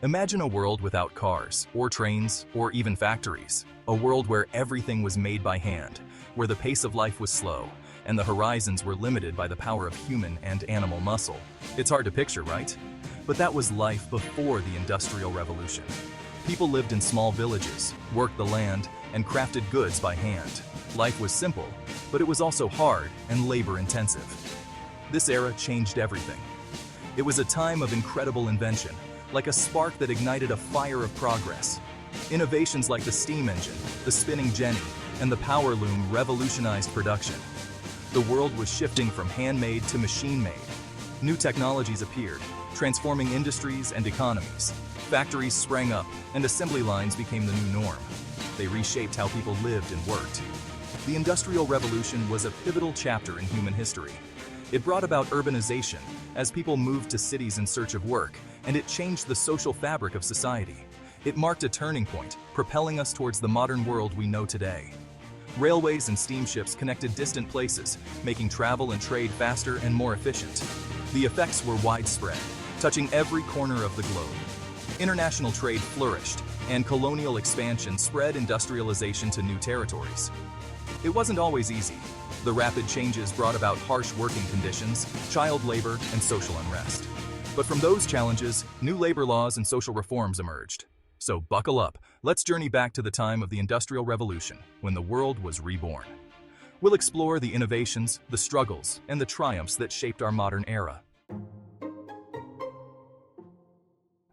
Imagine a world without cars, or trains, or even factories. A world where everything was made by hand, where the pace of life was slow, and the horizons were limited by the power of human and animal muscle. It's hard to picture, right? But that was life before the Industrial Revolution. People lived in small villages, worked the land, and crafted goods by hand. Life was simple, but it was also hard and labor-intensive. This era changed everything. It was a time of incredible invention, like a spark that ignited a fire of progress. Innovations like the steam engine, the spinning jenny, and the power loom revolutionized production. The world was shifting from handmade to machine-made. New technologies appeared, transforming industries and economies. Factories sprang up, and assembly lines became the new norm. They reshaped how people lived and worked. The Industrial Revolution was a pivotal chapter in human history. It brought about urbanization, as people moved to cities in search of work, and it changed the social fabric of society. It marked a turning point, propelling us towards the modern world we know today. Railways and steamships connected distant places, making travel and trade faster and more efficient. The effects were widespread, touching every corner of the globe. International trade flourished, and colonial expansion spread industrialization to new territories. It wasn't always easy. The rapid changes brought about harsh working conditions, child labor, and social unrest. But from those challenges, new labor laws and social reforms emerged. So buckle up, let's journey back to the time of the Industrial Revolution, when the world was reborn. We'll explore the innovations, the struggles, and the triumphs that shaped our modern era.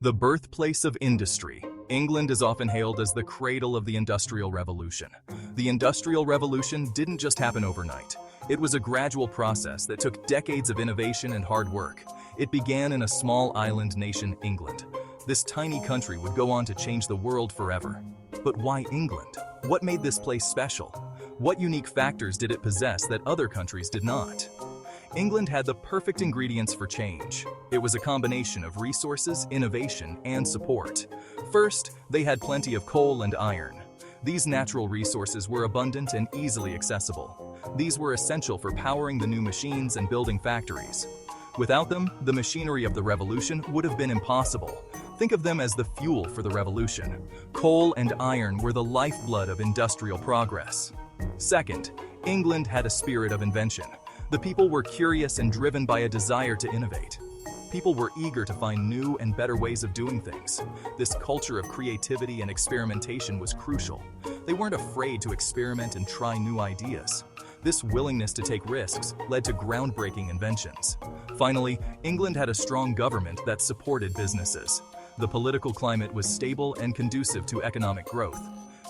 The birthplace of industry. England is often hailed as the cradle of the Industrial Revolution. The Industrial Revolution didn't just happen overnight. It was a gradual process that took decades of innovation and hard work. It began in a small island nation, England. This tiny country would go on to change the world forever. But why England? What made this place special? What unique factors did it possess that other countries did not? England had the perfect ingredients for change. It was a combination of resources, innovation, and support. First, they had plenty of coal and iron. These natural resources were abundant and easily accessible. These were essential for powering the new machines and building factories. Without them, the machinery of the revolution would have been impossible. Think of them as the fuel for the revolution. Coal and iron were the lifeblood of industrial progress. Second, England had a spirit of invention. The people were curious and driven by a desire to innovate. People were eager to find new and better ways of doing things. This culture of creativity and experimentation was crucial. They weren't afraid to experiment and try new ideas. This willingness to take risks led to groundbreaking inventions. Finally, England had a strong government that supported businesses. The political climate was stable and conducive to economic growth.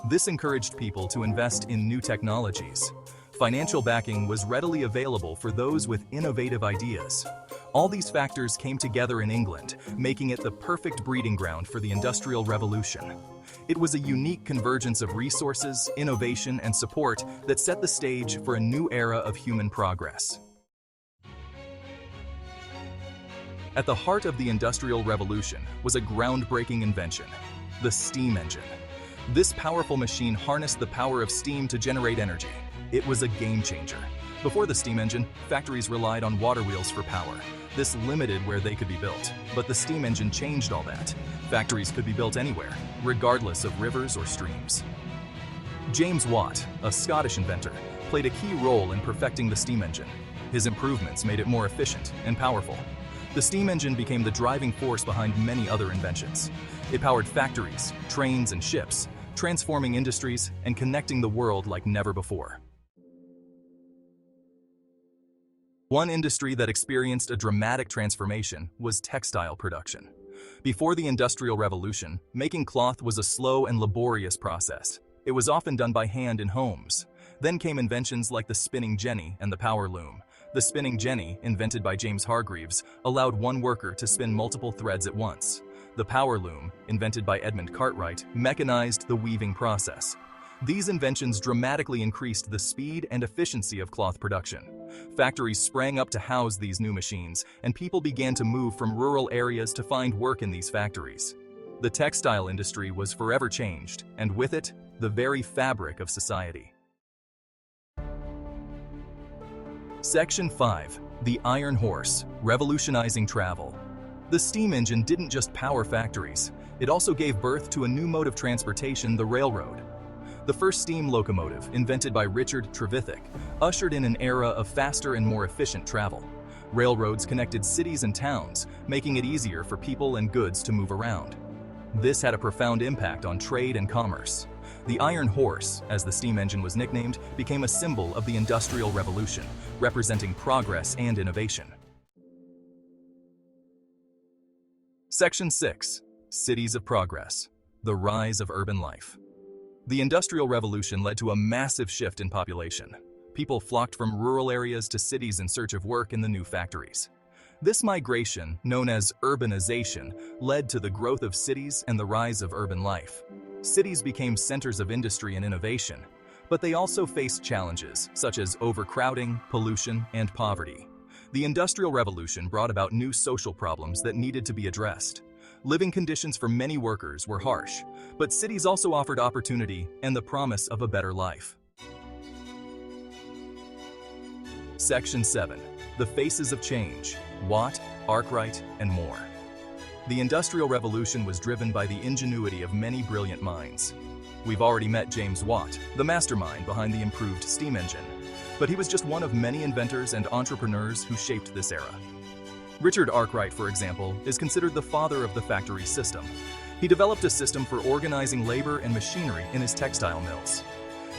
This encouraged people to invest in new technologies. Financial backing was readily available for those with innovative ideas. All these factors came together in England, making it the perfect breeding ground for the Industrial Revolution. It was a unique convergence of resources, innovation, and support that set the stage for a new era of human progress. At the heart of the Industrial Revolution was a groundbreaking invention, the steam engine. This powerful machine harnessed the power of steam to generate energy. It was a game changer. Before the steam engine, factories relied on water wheels for power. This limited where they could be built. But the steam engine changed all that. Factories could be built anywhere, regardless of rivers or streams. James Watt, a Scottish inventor, played a key role in perfecting the steam engine. His improvements made it more efficient and powerful. The steam engine became the driving force behind many other inventions. It powered factories, trains, and ships, transforming industries and connecting the world like never before. One industry that experienced a dramatic transformation was textile production. Before the Industrial Revolution, making cloth was a slow and laborious process. It was often done by hand in homes. Then came inventions like the spinning jenny and the power loom. The spinning jenny, invented by James Hargreaves, allowed one worker to spin multiple threads at once. The power loom, invented by Edmund Cartwright, mechanized the weaving process. These inventions dramatically increased the speed and efficiency of cloth production. Factories sprang up to house these new machines, and people began to move from rural areas to find work in these factories. The textile industry was forever changed, and with it, the very fabric of society. Section 5. The Iron Horse, Revolutionizing Travel. The steam engine didn't just power factories, it also gave birth to a new mode of transportation, the railroad. The first steam locomotive, invented by Richard Trevithick, ushered in an era of faster and more efficient travel. Railroads connected cities and towns, making it easier for people and goods to move around. This had a profound impact on trade and commerce. The Iron Horse, as the steam engine was nicknamed, became a symbol of the Industrial Revolution, representing progress and innovation. Section 6. Cities of Progress. The Rise of Urban Life. The Industrial Revolution led to a massive shift in population. People flocked from rural areas to cities in search of work in the new factories. This migration, known as urbanization, led to the growth of cities and the rise of urban life. Cities became centers of industry and innovation, but they also faced challenges such as overcrowding, pollution, and poverty. The Industrial Revolution brought about new social problems that needed to be addressed. Living conditions for many workers were harsh, but cities also offered opportunity and the promise of a better life. Section 7. The Faces of Change. Watt, Arkwright, and more. The Industrial Revolution was driven by the ingenuity of many brilliant minds. We've already met James Watt, the mastermind behind the improved steam engine, but he was just one of many inventors and entrepreneurs who shaped this era. Richard Arkwright, for example, is considered the father of the factory system. He developed a system for organizing labor and machinery in his textile mills.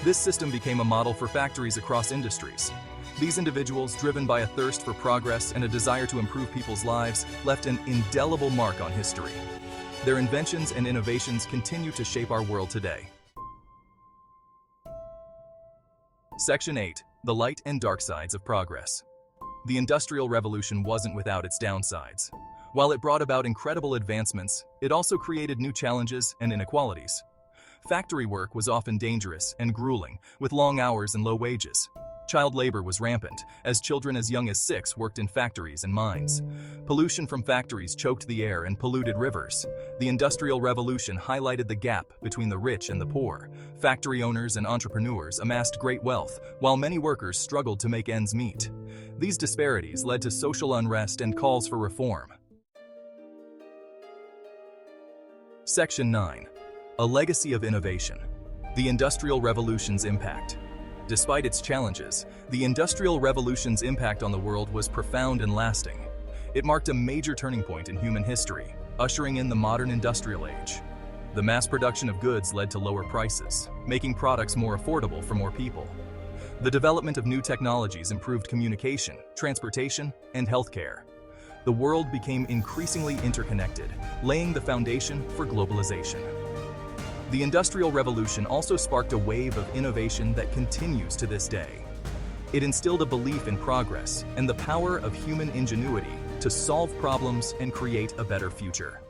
This system became a model for factories across industries. These individuals, driven by a thirst for progress and a desire to improve people's lives, left an indelible mark on history. Their inventions and innovations continue to shape our world today. Section 8. The Light and Dark Sides of Progress. The Industrial Revolution wasn't without its downsides. While it brought about incredible advancements, it also created new challenges and inequalities. Factory work was often dangerous and grueling, with long hours and low wages. Child labor was rampant, as children as young as 6 worked in factories and mines. Pollution from factories choked the air and polluted rivers. The Industrial Revolution highlighted the gap between the rich and the poor. Factory owners and entrepreneurs amassed great wealth, while many workers struggled to make ends meet. These disparities led to social unrest and calls for reform. Section 9. A Legacy of Innovation. The Industrial Revolution's Impact. Despite its challenges, the Industrial Revolution's impact on the world was profound and lasting. It marked a major turning point in human history, ushering in the modern industrial age. The mass production of goods led to lower prices, making products more affordable for more people. The development of new technologies improved communication, transportation, and healthcare. The world became increasingly interconnected, laying the foundation for globalization. The Industrial Revolution also sparked a wave of innovation that continues to this day. It instilled a belief in progress and the power of human ingenuity to solve problems and create a better future.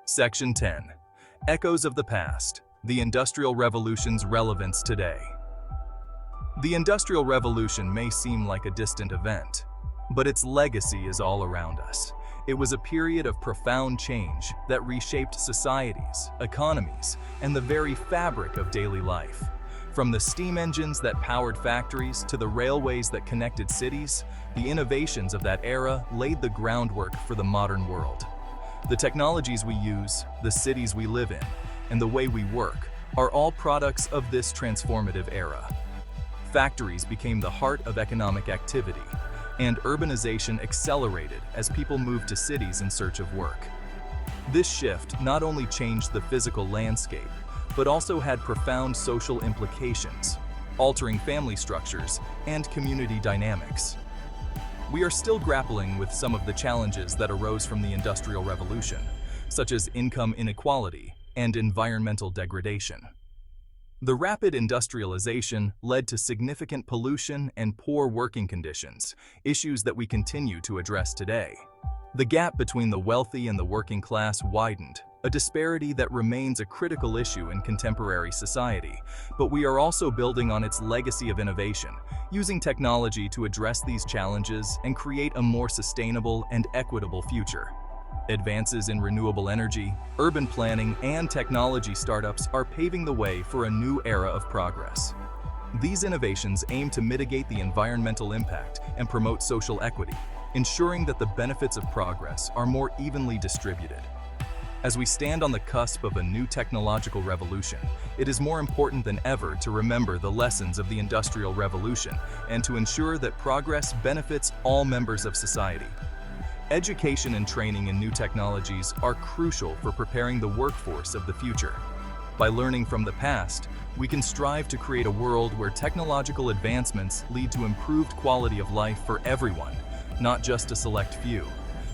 Section 10. Echoes of the Past. The Industrial Revolution's Relevance Today. The Industrial Revolution may seem like a distant event, but its legacy is all around us. It was a period of profound change that reshaped societies, economies, and the very fabric of daily life. From the steam engines that powered factories to the railways that connected cities, the innovations of that era laid the groundwork for the modern world. The technologies we use, the cities we live in, and the way we work are all products of this transformative era. Factories became the heart of economic activity, and urbanization accelerated as people moved to cities in search of work. This shift not only changed the physical landscape, but also had profound social implications, altering family structures and community dynamics. We are still grappling with some of the challenges that arose from the Industrial Revolution, such as income inequality and environmental degradation. The rapid industrialization led to significant pollution and poor working conditions, issues that we continue to address today. The gap between the wealthy and the working class widened, a disparity that remains a critical issue in contemporary society, but we are also building on its legacy of innovation, using technology to address these challenges and create a more sustainable and equitable future. Advances in renewable energy, urban planning, and technology startups are paving the way for a new era of progress. These innovations aim to mitigate the environmental impact and promote social equity. ensuring that the benefits of progress are more evenly distributed. As we stand on the cusp of a new technological revolution, it is more important than ever to remember the lessons of the Industrial Revolution and to ensure that progress benefits all members of society. Education and training in new technologies are crucial for preparing the workforce of the future. By learning from the past, we can strive to create a world where technological advancements lead to improved quality of life for everyone, not just a select few.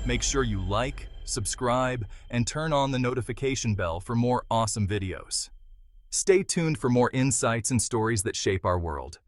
Make sure you like, subscribe, and turn on the notification bell for more awesome videos. Stay tuned for more insights and stories that shape our world.